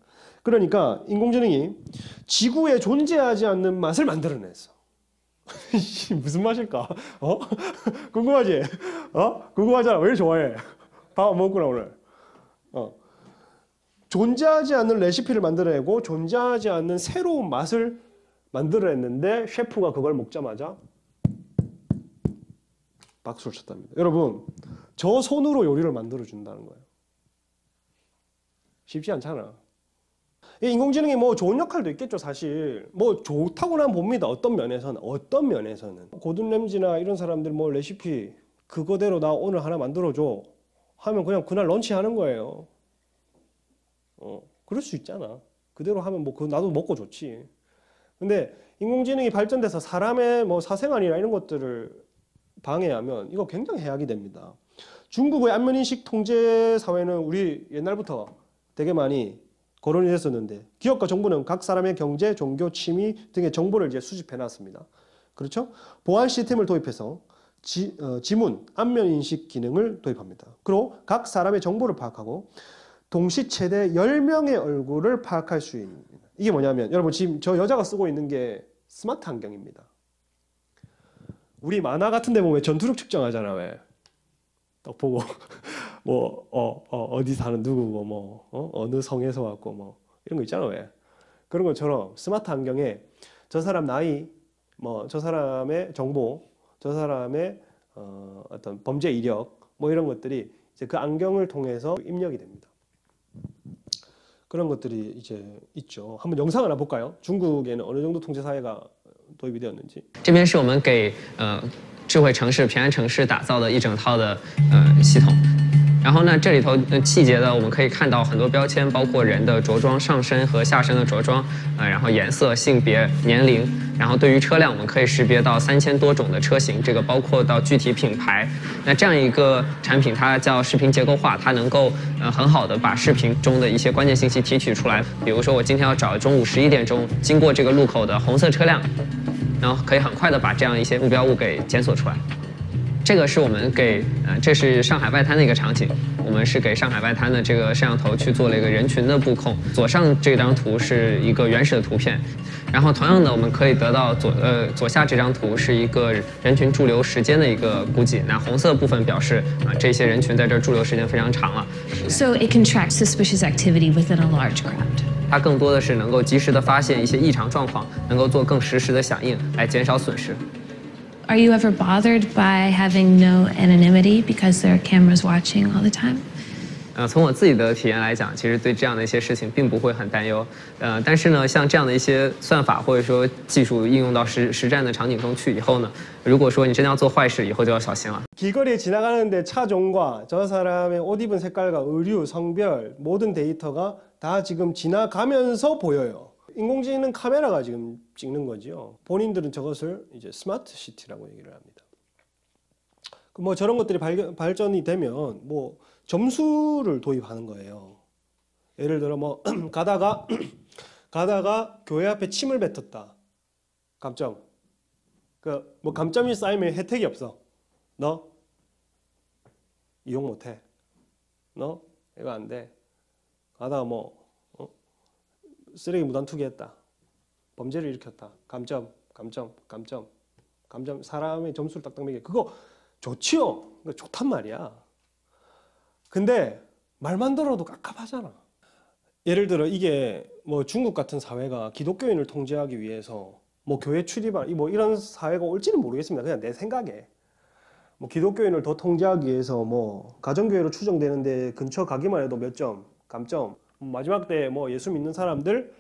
그러니까 인공지능이 지구에 존재하지 않는 맛을 만들어냈어. 무슨 맛일까? 궁금하지? 궁금하잖아. 왜 좋아해? 밥 안 먹었구나 오늘. 존재하지 않는 레시피를 만들어내고 존재하지 않는 새로운 맛을 만들어냈는데 셰프가 그걸 먹자마자 박수를 쳤답니다. 여러분, 저 손으로 요리를 만들어준다는 거예요. 쉽지 않잖아. 이 인공지능이 뭐 좋은 역할도 있겠죠, 사실. 뭐 좋다고는 봅니다. 어떤 면에서는. 고든 램지나 이런 사람들 뭐 레시피 그거대로 나 오늘 하나 만들어줘 하면 그냥 그날 런치하는 거예요. 그럴 수 있잖아. 그대로 하면 뭐 나도 먹고 좋지. 근데 인공지능이 발전돼서 사람의 뭐 사생활이나 이런 것들을 방해하면 이거 굉장히 해악이 됩니다. 중국의 안면인식 통제 사회는 우리 옛날부터 되게 많이 거론이 됐었는데 기업과 정부는 각 사람의 경제, 종교, 취미 등의 정보를 이제 수집해 놨습니다. 그렇죠? 보안 시스템을 도입해서 지문, 안면인식 기능을 도입합니다. 그리고 각 사람의 정보를 파악하고 동시 최대 10명의 얼굴을 파악할 수 있는. 이게 뭐냐면 여러분 지금 저 여자가 쓰고 있는 게 스마트 안경입니다. 우리 만화 같은 데 보면 전투력 측정하잖아. 왜? 딱 보고 뭐 어디 사는 누구고 뭐 어느 성에서 왔고 뭐 이런 거 있잖아. 왜? 그런 것처럼 스마트 안경에 저 사람 나이, 뭐 저 사람의 정보, 저 사람의 어떤 범죄 이력 뭐 이런 것들이 이제 그 안경을 통해서 입력이 됩니다. 그런 것들이 이제 있죠. 한번 영상을 하나 볼까요? 중국에는 어느 정도 통제 사회가 도입이 되었는지. 这边是我们给智慧城市、平安城市打造的一整套的系统。然后呢，这里头细节的我们可以看到很多标签，包括人的着装、上身和下身的着装，然后颜色、性别、年龄，然后对于车辆我们可以识别到3000多种的车型，这个包括到具体品牌。那这样一个产品，它叫视频结构化，它能够很好的把视频中的一些关键信息提取出来。比如说我今天要找中午11点钟经过这个路口的红色车辆，然后可以很快的把这样一些目标物给检索出来。 这个是我们给这是上海外滩的一个场景，我们是给上海外滩的这个摄像头去做了一个人群的布控。左上这张图是一个原始的图片，然后同样的我们可以得到左下这张图是一个人群驻留时间的一个估计。那红色部分表示这些人群在这驻留时间非常长了。So it can track suspicious activity within a large crowd. 它更多的是能够及时的发现一些异常状况，能够做更实时的响应，来减少损失。 Are you ever bothered by having no anonymity because there are cameras watching all the time? 从我自己的体验来讲，其实对这样的一些事情并不会很担忧。但是呢，像这样的一些算法或者说技术应用到实战的场景中去以后呢，如果说你真的要做坏事，以后就要小心了。 길거리에 지나가는데 차종과 저 사람의 옷 입은 색깔과 의류, 성별 모든 데이터가 다 지금 지나가면서 보여요. 인공지능 카메라가 지금 찍는 거죠. 본인들은 저것을 이제 스마트 시티라고 얘기를 합니다. 뭐 저런 것들이 발전이 되면 뭐 점수를 도입하는 거예요. 예를 들어 뭐 가다가 교회 앞에 침을 뱉었다. 감점. 그 뭐 감점이 쌓이면 혜택이 없어. 너 이용 못해. 너 이거 안 돼. 가다가 뭐 쓰레기 무단 투기했다. 범죄를 일으켰다. 감점. 사람의 점수를 딱딱 매겨. 그거 좋지요. 그거 좋단 말이야. 근데 말만 들어도 깝깝하잖아. 예를 들어 이게 뭐 중국 같은 사회가 기독교인을 통제하기 위해서 뭐 교회 출입한 뭐 이런 사회가 올지는 모르겠습니다. 그냥 내 생각에. 뭐 기독교인을 더 통제하기 위해서 뭐 가정교회로 추정되는데 근처 가기만 해도 몇 점, 감점. 마지막 때 뭐 예수 믿는 사람들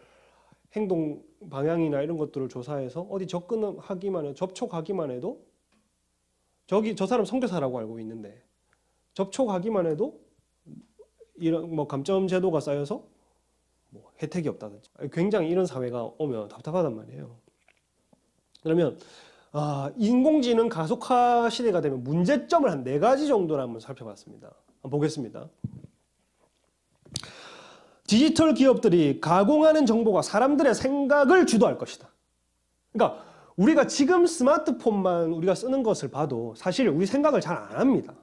행동 방향이나 이런 것들을 조사해서 어디 접근하기만 해도 접촉하기만 해도 저 사람 선교사라고 알고 있는데 접촉하기만 해도 이런 뭐 감점 제도가 쌓여서 뭐 혜택이 없다든지 굉장히 이런 사회가 오면 답답하단 말이에요. 그러면 인공지능 가속화 시대가 되면 문제점을 한 4가지 정도를 한번 살펴봤습니다. 한번 보겠습니다. 디지털 기업들이 가공하는 정보가 사람들의 생각을 주도할 것이다. 그러니까 우리가 지금 스마트폰만 우리가 쓰는 것을 봐도 사실 우리 생각을 잘 안 합니다.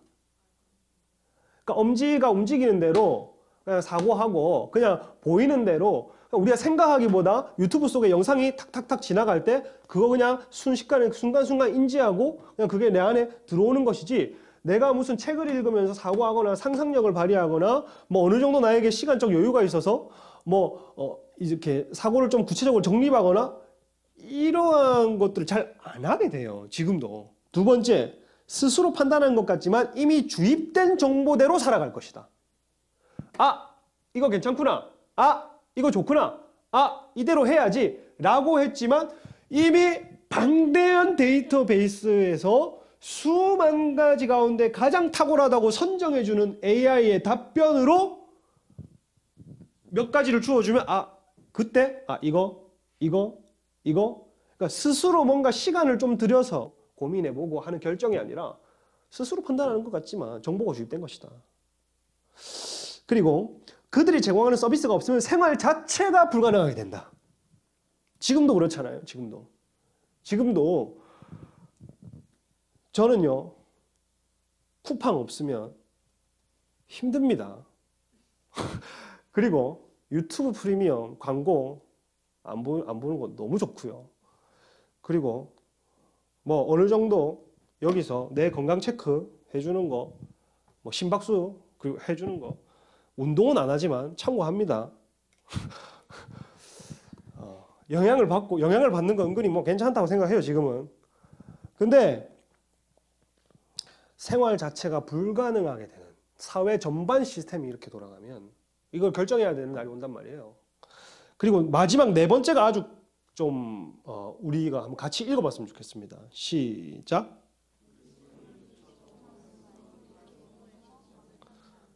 그러니까 엄지가 움직이는 대로 그냥 사고하고 그냥 보이는 대로 우리가 생각하기보다 유튜브 속에 영상이 탁탁탁 지나갈 때 그거 그냥 순식간에 순간순간 인지하고 그냥 그게 내 안에 들어오는 것이지 내가 무슨 책을 읽으면서 사고하거나 상상력을 발휘하거나 뭐 어느 정도 나에게 시간적 여유가 있어서 뭐 이렇게 사고를 좀 구체적으로 정립하거나 이러한 것들을 잘 안 하게 돼요. 지금도. 두 번째, 스스로 판단하는 것 같지만 이미 주입된 정보대로 살아갈 것이다. 아, 이거 괜찮구나. 아, 이거 좋구나. 아, 이대로 해야지 라고 했지만 이미 방대한 데이터베이스에서 수만 가지 가운데 가장 탁월하다고 선정해주는 AI의 답변으로 몇 가지를 주어주면 아, 그때 아, 이거 그러니까 스스로 뭔가 시간을 좀 들여서 고민해보고 하는 결정이 아니라 스스로 판단하는 것 같지만 정보가 주입된 것이다. 그리고 그들이 제공하는 서비스가 없으면 생활 자체가 불가능하게 된다. 지금도 그렇잖아요. 지금도 저는요, 쿠팡 없으면 힘듭니다. 그리고 유튜브 프리미엄 광고 안 보는 거 너무 좋고요. 그리고 뭐 어느 정도 여기서 내 건강 체크 해주는 거, 뭐 심박수 그리고 해주는 거, 운동은 안 하지만 참고합니다. 영향을 받는 거 은근히 뭐 괜찮다고 생각해요, 지금은. 근데 생활 자체가 불가능하게 되는 사회 전반 시스템이 이렇게 돌아가면 이걸 결정해야 되는 날이 온단 말이에요. 그리고 마지막 네 번째가 아주 좀 우리가 한번 같이 읽어봤으면 좋겠습니다. 시작.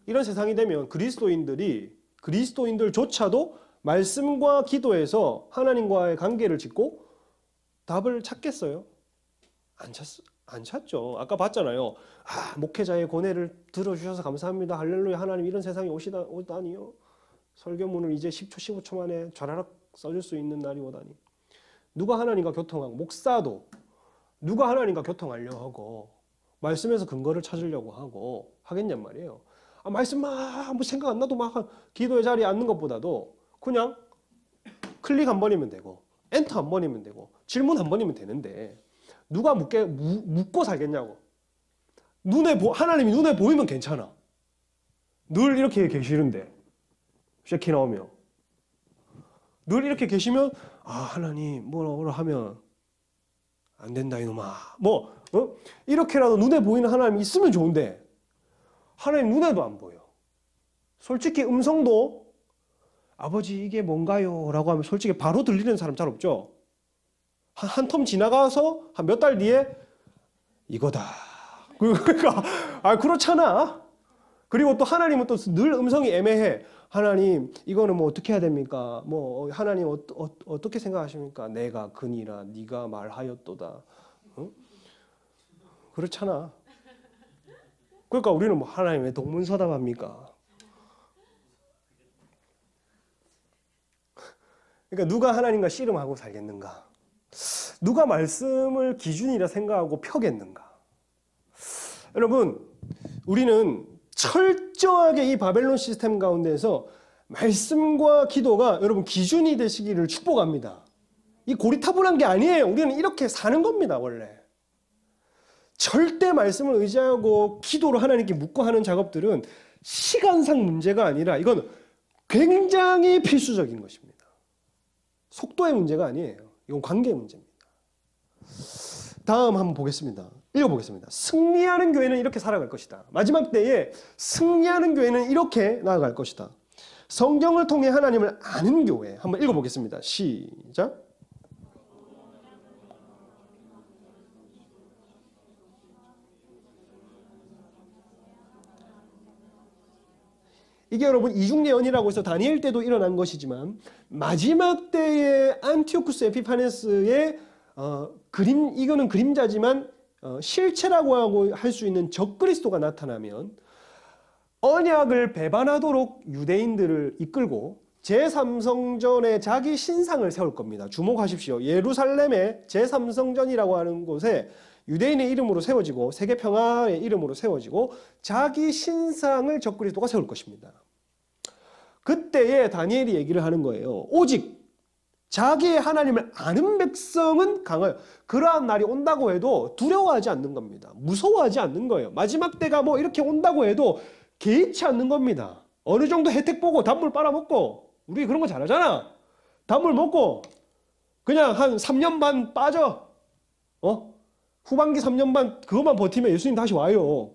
이런 세상이 되면 그리스도인들조차도 말씀과 기도에서 하나님과의 관계를 짓고 답을 찾겠어요? 안 찾죠. 아까 봤잖아요. 아, 목회자의 고뇌를 들어주셔서 감사합니다. 할렐루야. 하나님 이런 세상에 오다니요. 설교문을 이제 10초, 15초 만에 좌라락 써줄 수 있는 날이 오다니. 누가 하나님과 교통하고, 목사도 누가 하나님과 교통하려고 하고 말씀에서 근거를 찾으려고 하고 하겠냔 말이에요. 아, 말씀 막 아무 생각 안 나도 막 기도의 자리에 앉는 것보다도 그냥 클릭 한 번이면 되고 엔터 한 번이면 되고 질문 한 번이면 되는데 누가 묻고 살겠냐고. 하나님이 눈에 보이면 괜찮아. 늘 이렇게 계시는데 쉐키나오며 늘 이렇게 계시면 아, 하나님 뭐라 하면 안 된다 이놈아. 이렇게라도 눈에 보이는 하나님이 있으면 좋은데 하나님 눈에도 안 보여. 솔직히 음성도 아버지 이게 뭔가요? 라고 하면 솔직히 바로 들리는 사람 잘 없죠? 한 텀 지나가서 한 몇 달 뒤에 이거다. 그러니까 그렇잖아. 그리고 또 하나님은 또 늘 음성이 애매해. 하나님 이거는 뭐 어떻게 해야 됩니까? 뭐 하나님 어떻게 생각하십니까? 내가 그니라 네가 말하였도다. 응? 그렇잖아. 그러니까 우리는 뭐 하나님 왜 동문서답합니까? 그러니까 누가 하나님과 씨름하고 살겠는가? 누가 말씀을 기준이라 생각하고 펴겠는가? 여러분, 우리는 철저하게 이 바벨론 시스템 가운데서 말씀과 기도가 여러분 기준이 되시기를 축복합니다. 이 고리타분한 게 아니에요. 우리는 이렇게 사는 겁니다, 원래. 절대 말씀을 의지하고 기도로 하나님께 묻고 하는 작업들은 시간상 문제가 아니라 이건 굉장히 필수적인 것입니다. 속도의 문제가 아니에요. 이건 관계의 문제입니다. 다음 한번 보겠습니다. 읽어보겠습니다. 승리하는 교회는 이렇게 살아갈 것이다. 마지막 때에 승리하는 교회는 이렇게 나아갈 것이다. 성경을 통해 하나님을 아는 교회. 한번 읽어보겠습니다. 시작. 이게 여러분 이중예언이라고 해서 다니엘 때도 일어난 것이지만 마지막 때의 안티오쿠스 에피파네스의 이거는 그림자지만 실체라고 할 수 있는 적그리스도가 나타나면 언약을 배반하도록 유대인들을 이끌고 제3성전에 자기 신상을 세울 겁니다. 주목하십시오. 예루살렘의 제3성전이라고 하는 곳에 유대인의 이름으로 세워지고 세계 평화의 이름으로 세워지고 자기 신상을 적그리스도가 세울 것입니다. 그때에 다니엘이 얘기를 하는 거예요. 오직 자기의 하나님을 아는 백성은 강하여. 그러한 날이 온다고 해도 두려워하지 않는 겁니다. 무서워하지 않는 거예요. 마지막 때가 뭐 이렇게 온다고 해도 개의치 않는 겁니다. 어느 정도 혜택 보고 단물 빨아먹고, 우리 그런 거 잘하잖아. 단물 먹고 그냥 한 3년 반 빠져. 후반기 3년 반 그것만 버티면 예수님 다시 와요.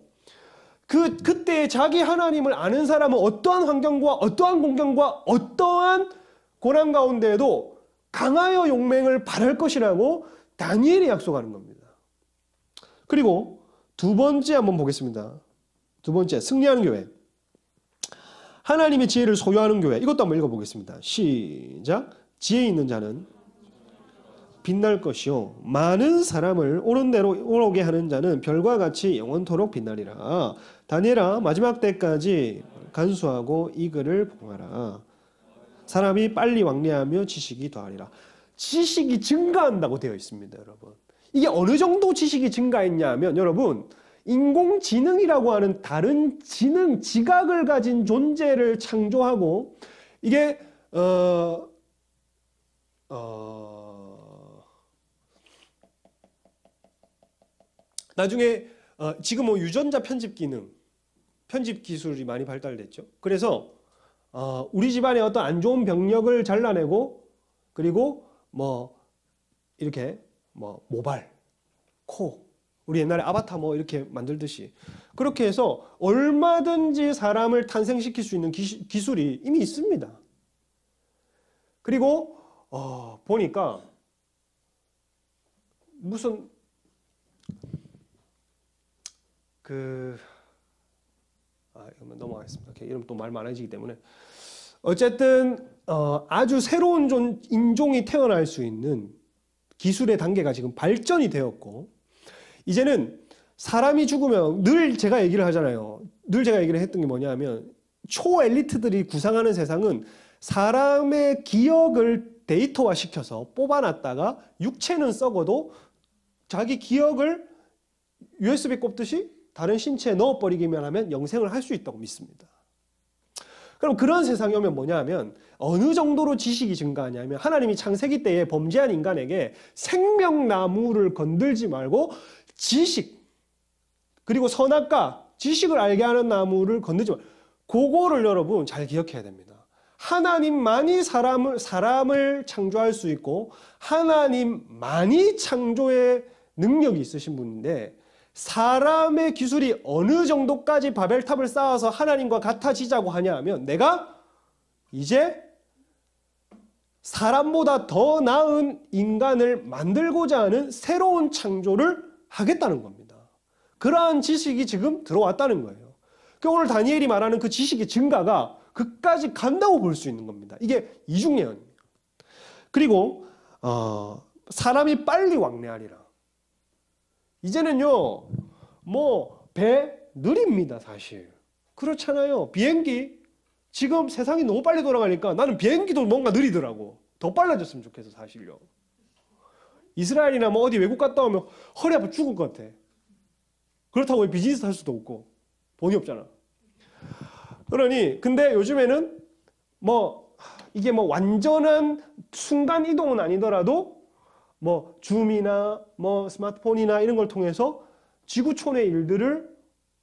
그때 자기 하나님을 아는 사람은 어떠한 환경과 어떠한 공경과 어떠한 고난 가운데에도 강하여 용맹을 발할 것이라고 다니엘이 약속하는 겁니다. 그리고 두 번째 한번 보겠습니다. 두 번째, 승리하는 교회. 하나님의 지혜를 소유하는 교회. 이것도 한번 읽어보겠습니다. 시작. 지혜 있는 자는 빛날 것이요 많은 사람을 옳은 대로 오르게 하는 자는 별과 같이 영원토록 빛나리라. 다니엘아, 마지막 때까지 간수하고 이 글을 봉하라. 사람이 빨리 왕래하며 지식이 더하리라. 지식이 증가한다고 되어 있습니다, 여러분. 이게 어느 정도 지식이 증가했냐 하면, 여러분, 인공지능이라고 하는 다른 지능, 지각을 가진 존재를 창조하고, 이게 나중에 지금 뭐 유전자 편집 기능, 편집 기술이 많이 발달됐죠. 그래서 우리 집안의 어떤 안 좋은 병력을 잘라내고, 그리고 뭐 이렇게 뭐 모발, 코, 우리 옛날에 아바타 뭐 이렇게 만들듯이 그렇게 해서 얼마든지 사람을 탄생시킬 수 있는 기술이 이미 있습니다. 그리고 보니까 무슨 이러면 넘어가겠습니다. 이러면 또 말 많아지기 때문에. 어쨌든 아주 새로운 인종이 태어날 수 있는 기술의 단계가 지금 발전이 되었고, 이제는 사람이 죽으면 늘 제가 얘기를 하잖아요. 늘 제가 얘기를 했던 게 뭐냐면, 초엘리트들이 구상하는 세상은 사람의 기억을 데이터화 시켜서 뽑아놨다가 육체는 썩어도 자기 기억을 USB 꼽듯이 다른 신체에 넣어버리기만 하면 영생을 할 수 있다고 믿습니다. 그럼 그런 세상이 오면 뭐냐 하면, 어느 정도로 지식이 증가하냐면, 하나님이 창세기 때에 범죄한 인간에게 생명나무를 건들지 말고 지식, 그리고 선악과 지식을 알게 하는 나무를 건들지 말고, 그거를 여러분 잘 기억해야 됩니다. 하나님만이 사람을 창조할 수 있고 하나님만이 창조의 능력이 있으신 분인데, 사람의 기술이 어느 정도까지 바벨탑을 쌓아서 하나님과 같아지자고 하냐 하면, 내가 이제 사람보다 더 나은 인간을 만들고자 하는 새로운 창조를 하겠다는 겁니다. 그러한 지식이 지금 들어왔다는 거예요. 그러니까 오늘 다니엘이 말하는 그 지식의 증가가 그까지 간다고 볼 수 있는 겁니다. 이게 이중예언입니다. 그리고 사람이 빨리 왕래하리라. 이제는요, 뭐 배 느립니다, 사실. 그렇잖아요. 비행기 지금 세상이 너무 빨리 돌아가니까 나는 비행기도 뭔가 느리더라고. 더 빨라졌으면 좋겠어, 사실요. 이스라엘이나 뭐 어디 외국 갔다 오면 허리 아파 죽을 것 같아. 그렇다고 비즈니스 할 수도 없고 돈이 없잖아. 그러니 근데 요즘에는 뭐 이게 뭐 완전한 순간 이동은 아니더라도 뭐 줌이나 뭐 스마트폰이나 이런 걸 통해서 지구촌의 일들을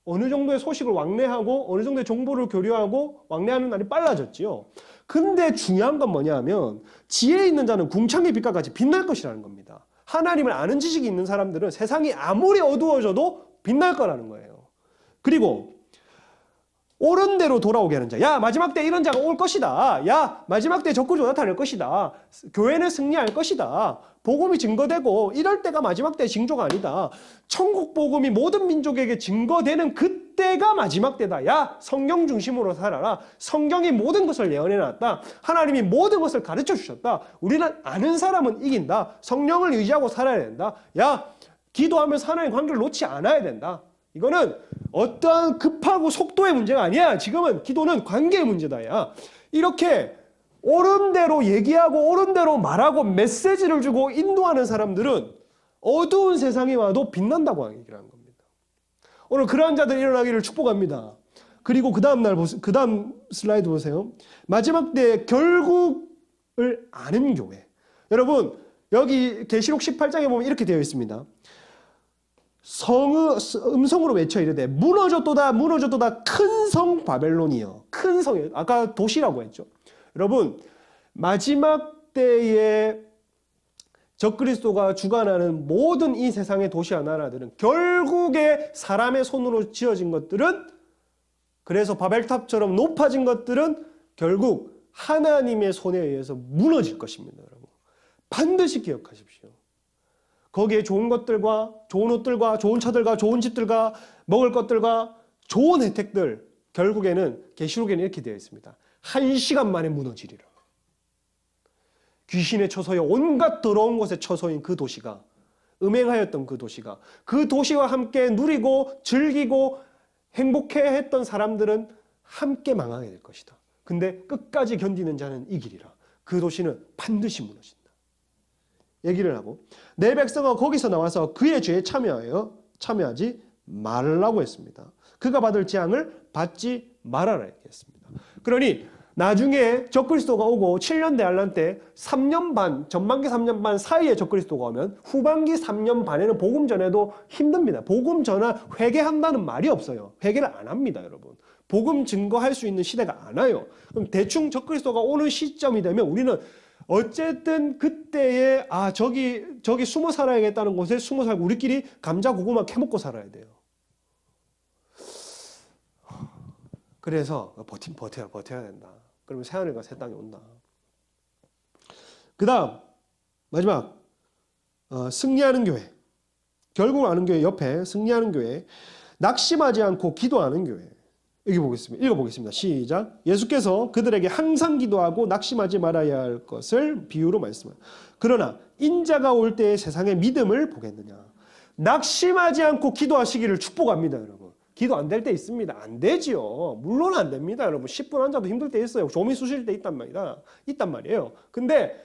어느 정도의 소식을 왕래하고 어느 정도의 정보를 교류하고 왕래하는 날이 빨라졌지요. 근데 중요한 건 뭐냐 하면, 지혜 있는 자는 궁창의 빛과 같이 빛날 것이라는 겁니다. 하나님을 아는 지식이 있는 사람들은 세상이 아무리 어두워져도 빛날 거라는 거예요. 그리고 옳은 대로 돌아오게 하는 자. 야, 마지막 때 이런 자가 올 것이다. 야, 마지막 때 적그리스도가 나타날 것이다. 교회는 승리할 것이다. 복음이 증거되고 이럴 때가 마지막 때의 징조가 아니다. 천국 복음이 모든 민족에게 증거되는 그때가 마지막 때다. 야, 성경 중심으로 살아라. 성경이 모든 것을 예언해놨다. 하나님이 모든 것을 가르쳐 주셨다. 우리는 아는 사람은 이긴다. 성령을 의지하고 살아야 된다. 야, 기도하면서 하나님 관계를 놓지 않아야 된다. 이거는 어떠한 급하고 속도의 문제가 아니야. 지금은 기도는 관계의 문제다. 야, 이렇게 옳은 대로 얘기하고 옳은 대로 말하고 메시지를 주고 인도하는 사람들은 어두운 세상이 와도 빛난다고 얘기를 하는 겁니다. 오늘 그러한 자들이 일어나기를 축복합니다. 그리고 그 다음 슬라이드 보세요. 마지막 때 결국을 아는 교회. 여러분, 여기 계시록 18장에 보면 이렇게 되어 있습니다. 음성으로 외쳐 이르되 무너졌도다 무너졌도다 큰 성 바벨론이여. 큰 성이에요. 아까 도시라고 했죠. 여러분, 마지막 때에 적그리스도가 주관하는 모든 이 세상의 도시와 나라들은 결국에 사람의 손으로 지어진 것들은, 그래서 바벨탑처럼 높아진 것들은 결국 하나님의 손에 의해서 무너질 것입니다, 여러분. 반드시 기억하십시오. 거기에 좋은 것들과 좋은 옷들과 좋은 차들과 좋은 집들과 먹을 것들과 좋은 혜택들, 결국에는 계시록에는 이렇게 되어 있습니다. 1시간 만에 무너지리라. 귀신의 처소여 온갖 더러운 곳에 처소인 그 도시가, 음행하였던 그 도시와 함께 누리고 즐기고 행복해했던 사람들은 함께 망하게 될 것이다. 근데 끝까지 견디는 자는 이기리라. 그 도시는 반드시 무너진다. 얘기를 하고, 내 백성아 거기서 나와서 그의 죄에 참여하지 말라고 했습니다. 그가 받을 재앙을 받지 말아라 했습니다. 그러니 나중에 적그리스도가 오고 7년 대환란 때 3년 반, 전반기 3년 반 사이에 적그리스도가 오면 후반기 3년 반에는 복음 전해도 힘듭니다. 복음 전하 회개한다는 말이 없어요. 회개를 안 합니다, 여러분. 복음 증거할 수 있는 시대가 안 와요. 그럼 대충 적그리스도가 오는 시점이 되면 우리는 어쨌든 그때에 저기 숨어 살아야겠다는 곳에 숨어 살고 우리끼리 감자 고구마 캐먹고 살아야 돼요. 그래서 버텨야 된다. 그러면 새하늘과 새 땅이 온다. 그 다음 마지막 승리하는 교회. 결국 아는 교회 옆에 승리하는 교회. 낙심하지 않고 기도하는 교회. 읽어보겠습니다. 시작. 예수께서 그들에게 항상 기도하고 낙심하지 말아야 할 것을 비유로 말씀합니다. 그러나 인자가 올 때에 세상의 믿음을 보겠느냐. 낙심하지 않고 기도하시기를 축복합니다, 여러분. 기도 안 될 때 있습니다. 안 되지요. 물론 안 됩니다, 여러분. 10분 앉아도 힘들 때 있어요. 조미 쑤실 때 있단 말이에요. 근데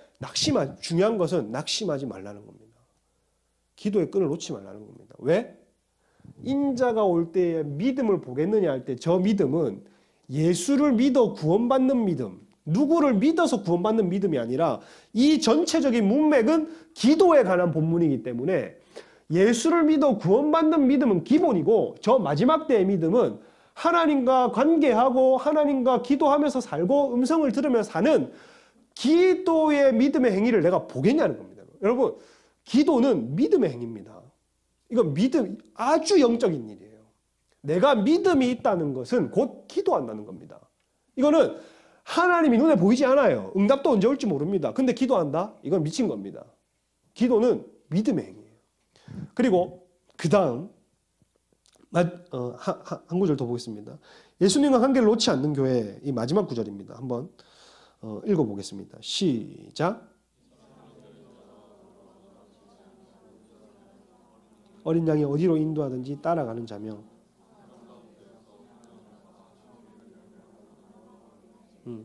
중요한 것은 낙심하지 말라는 겁니다. 기도의 끈을 놓지 말라는 겁니다. 왜? 인자가 올 때에 믿음을 보겠느냐 할 때 저 믿음은 예수를 믿어 구원받는 믿음, 누구를 믿어서 구원받는 믿음이 아니라 이 전체적인 문맥은 기도에 관한 본문이기 때문에 예수를 믿어 구원받는 믿음은 기본이고 저 마지막 때의 믿음은 하나님과 관계하고 하나님과 기도하면서 살고 음성을 들으면서 사는 기도의 믿음의 행위를 내가 보겠냐는 겁니다. 여러분, 기도는 믿음의 행위입니다. 이건 믿음, 아주 영적인 일이에요. 내가 믿음이 있다는 것은 곧 기도한다는 겁니다. 이거는 하나님이 눈에 보이지 않아요. 응답도 언제 올지 모릅니다. 근데 기도한다? 이건 미친 겁니다. 기도는 믿음의 행위예요. 그리고 그 다음 한 구절 더 보겠습니다. 예수님과 관계를 놓지 않는 교회, 이 마지막 구절입니다. 한번 읽어보겠습니다. 시작. 어린 양이 어디로 인도하든지 따라가는 자며.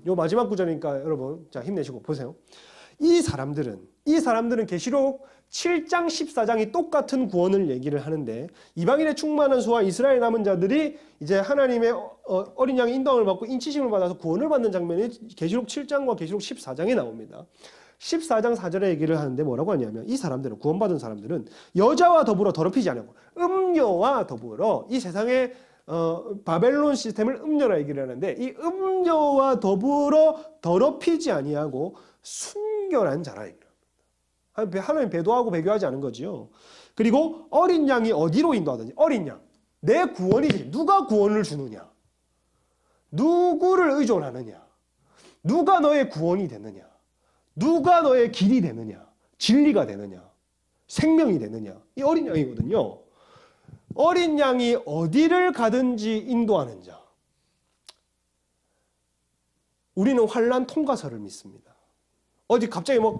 요 마지막 구절이니까 여러분 자 힘내시고 보세요. 이 사람들은 계시록 7장 14장이 똑같은 구원을 얘기를 하는데 이방인의 충만한 수와 이스라엘 남은 자들이 이제 하나님의 어린 양의 인도함을 받고 인치심을 받아서 구원을 받는 장면이 계시록 7장과 계시록 14장에 나옵니다. 14장 4절에 얘기를 하는데 뭐라고 하냐면 이 사람들은, 구원받은 사람들은 여자와 더불어 더럽히지 않고 음녀와 더불어, 이 세상의 바벨론 시스템을 음녀라 얘기를 하는데 이 음녀와 더불어 더럽히지 아니하고 순결한 자라 얘기를 합니다. 하나님 배도하고 배교하지 않은 거지요. 그리고 어린 양이 어디로 인도하든지, 어린 양, 내 구원이지. 누가 구원을 주느냐, 누구를 의존하느냐, 누가 너의 구원이 되느냐, 누가 너의 길이 되느냐, 진리가 되느냐, 생명이 되느냐, 이 어린 양이거든요. 어린 양이 어디를 가든지 인도하는 자. 우리는 환난 통과서를 믿습니다. 어디 갑자기 뿅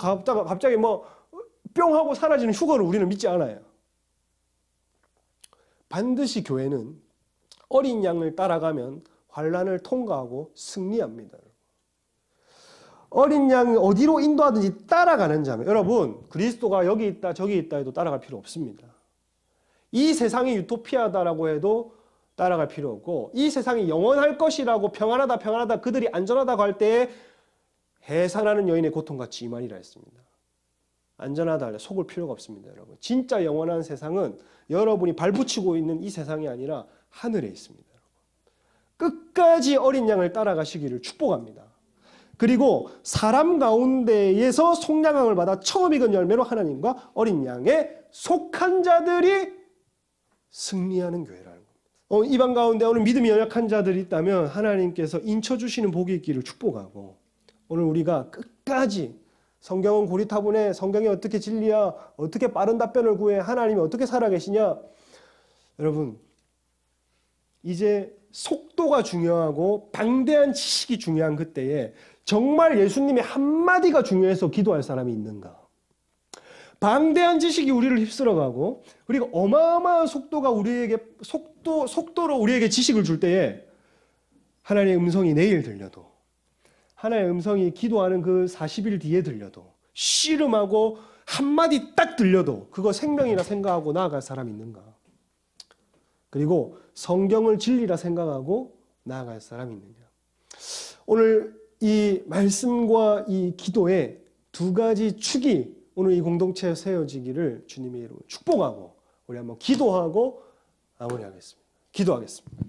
하고 사라지는 휴거를 우리는 믿지 않아요. 반드시 교회는 어린 양을 따라가면 환난을 통과하고 승리합니다. 어린 양이 어디로 인도하든지 따라가는 자면, 여러분 그리스도가 여기 있다 저기 있다 해도 따라갈 필요 없습니다. 이 세상이 유토피아다라고 해도 따라갈 필요 없고, 이 세상이 영원할 것이라고 평안하다 그들이 안전하다고 할 때에 해산하는 여인의 고통같이 이만이라 했습니다. 안전하다 할 때 속을 필요가 없습니다. 여러분, 진짜 영원한 세상은 여러분이 발붙이고 있는 이 세상이 아니라 하늘에 있습니다. 여러분. 끝까지 어린 양을 따라가시기를 축복합니다. 그리고 사람 가운데에서 속량함을 받아 처음 익은 열매로 하나님과 어린 양에 속한 자들이 승리하는 교회라는 겁니다. 이방 가운데 오늘 믿음이 연약한 자들이 있다면 하나님께서 인쳐주시는 복이 있기를 축복하고, 오늘 우리가 끝까지 성경은 고리타분해, 성경이 어떻게 진리야, 어떻게 빠른 답변을 구해, 하나님이 어떻게 살아계시냐. 여러분, 이제 속도가 중요하고 방대한 지식이 중요한 그때에 정말 예수님의 한마디가 중요해서 기도할 사람이 있는가? 방대한 지식이 우리를 휩쓸어가고 그리고 어마어마한 속도가 우리에게 속도로 우리에게 지식을 줄 때에 하나님의 음성이 내일 들려도, 하나님의 음성이 기도하는 그 40일 뒤에 들려도, 씨름하고 한마디 딱 들려도 그거 생명이라 생각하고 나아갈 사람이 있는가? 그리고 성경을 진리라 생각하고 나아갈 사람이 있느냐? 오늘 이 말씀과 이 기도의 두 가지 축이 오늘 이 공동체에 세워지기를 주님의 이름으로 축복하고 우리 한번 기도하고 마무리하겠습니다. 기도하겠습니다.